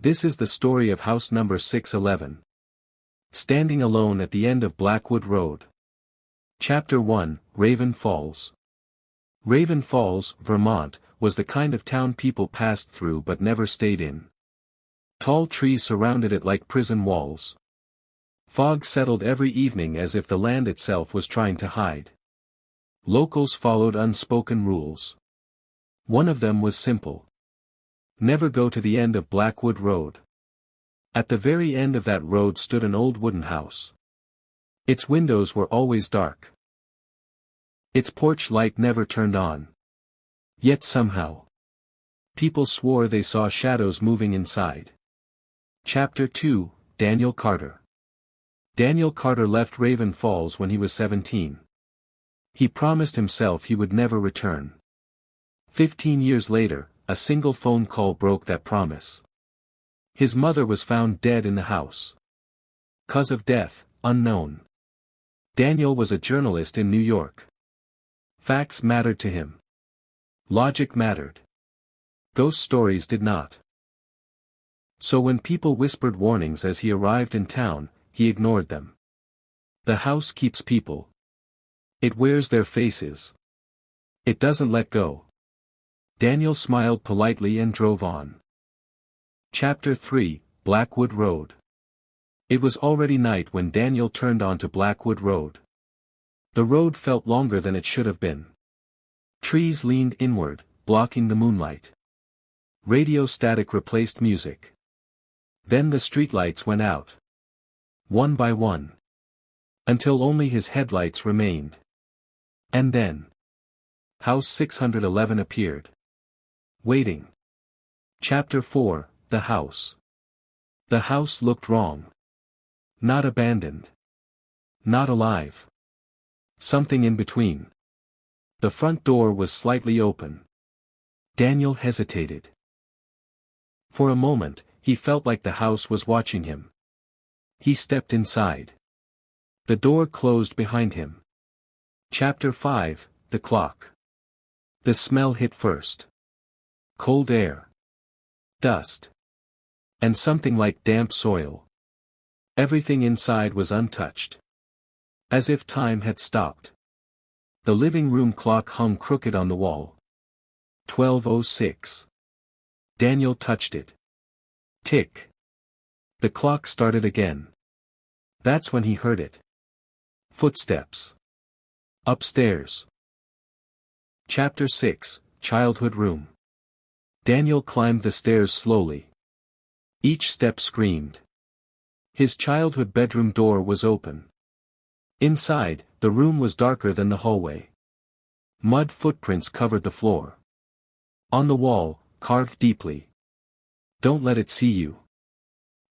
This is the story of house number 611. Standing alone at the end of Blackwood Road. Chapter 1, Raven Falls. Raven Falls, Vermont, was the kind of town people passed through but never stayed in. Tall trees surrounded it like prison walls. Fog settled every evening as if the land itself was trying to hide. Locals followed unspoken rules. One of them was simple. Never go to the end of Blackwood Road. At the very end of that road stood an old wooden house. Its windows were always dark. Its porch light never turned on. Yet somehow, people swore they saw shadows moving inside. Chapter 2, Daniel Carter. Daniel Carter left Raven Falls when he was 17. He promised himself he would never return. 15 years later, a single phone call broke that promise. His mother was found dead in the house. Cause of death, unknown. Daniel was a journalist in New York. Facts mattered to him. Logic mattered. Ghost stories did not. So when people whispered warnings as he arrived in town, he ignored them. The house keeps people. It wears their faces. It doesn't let go. Daniel smiled politely and drove on. Chapter 3, Blackwood Road. It was already night when Daniel turned onto Blackwood Road. The road felt longer than it should have been. Trees leaned inward, blocking the moonlight. Radio static replaced music. Then the streetlights went out. One by one. Until only his headlights remained. And then, House 611 appeared. Waiting. Chapter 4, The House. The house looked wrong. Not abandoned. Not alive. Something in between. The front door was slightly open. Daniel hesitated. For a moment, he felt like the house was watching him. He stepped inside. The door closed behind him. Chapter 5, The Clock. The smell hit first. Cold air. Dust. And something like damp soil. Everything inside was untouched. As if time had stopped. The living room clock hung crooked on the wall. 12:06. Daniel touched it. Tick. The clock started again. That's when he heard it. Footsteps. Upstairs. Chapter 6, Childhood Room. Daniel climbed the stairs slowly. Each step screamed. His childhood bedroom door was open. Inside, the room was darker than the hallway. Mud footprints covered the floor. On the wall, carved deeply. Don't let it see you.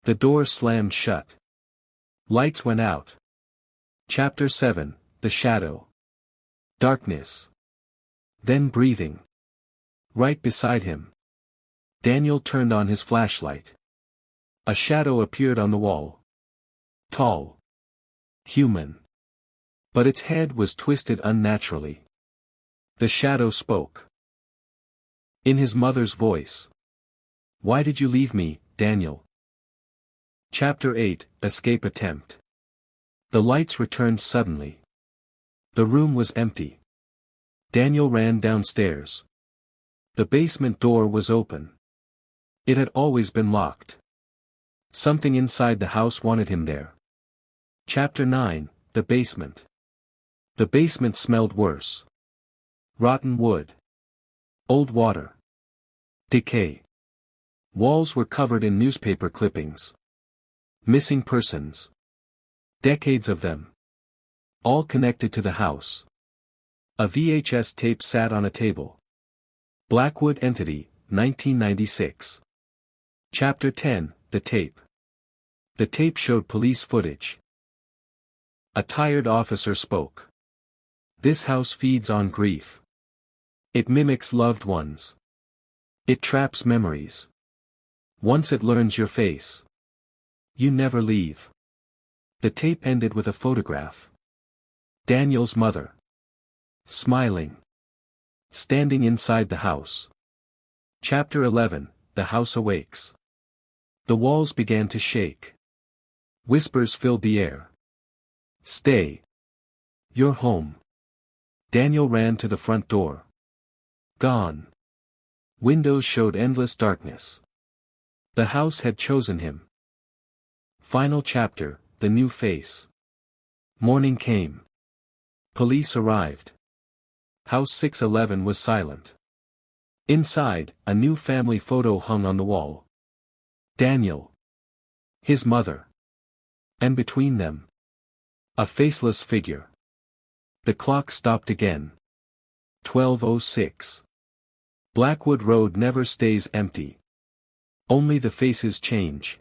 The door slammed shut. Lights went out. Chapter 7, The Shadow. Darkness. Then breathing. Right beside him. Daniel turned on his flashlight. A shadow appeared on the wall. Tall. Human. But its head was twisted unnaturally. The shadow spoke. In his mother's voice. Why did you leave me, Daniel? Chapter 8, Escape Attempt. The lights returned suddenly. The room was empty. Daniel ran downstairs. The basement door was open. It had always been locked. Something inside the house wanted him there. Chapter 9, The Basement. The basement smelled worse. Rotten wood. Old water. Decay. Walls were covered in newspaper clippings. Missing persons. Decades of them. All connected to the house. A VHS tape sat on a table. Blackwood Entity, 1996. Chapter 10, The Tape. The tape showed police footage. A tired officer spoke. This house feeds on grief. It mimics loved ones. It traps memories. Once it learns your face, you never leave. The tape ended with a photograph. Daniel's mother. Smiling. Standing inside the house. Chapter 11, The House Awakes. The walls began to shake. Whispers filled the air. Stay. You're home. Daniel ran to the front door. Gone. Windows showed endless darkness. The house had chosen him. Final chapter, the new face. Morning came. Police arrived. House 611 was silent. Inside, a new family photo hung on the wall. Daniel. His mother. And between them, a faceless figure. The clock stopped again. 12:06. Blackwood Road never stays empty. Only the faces change.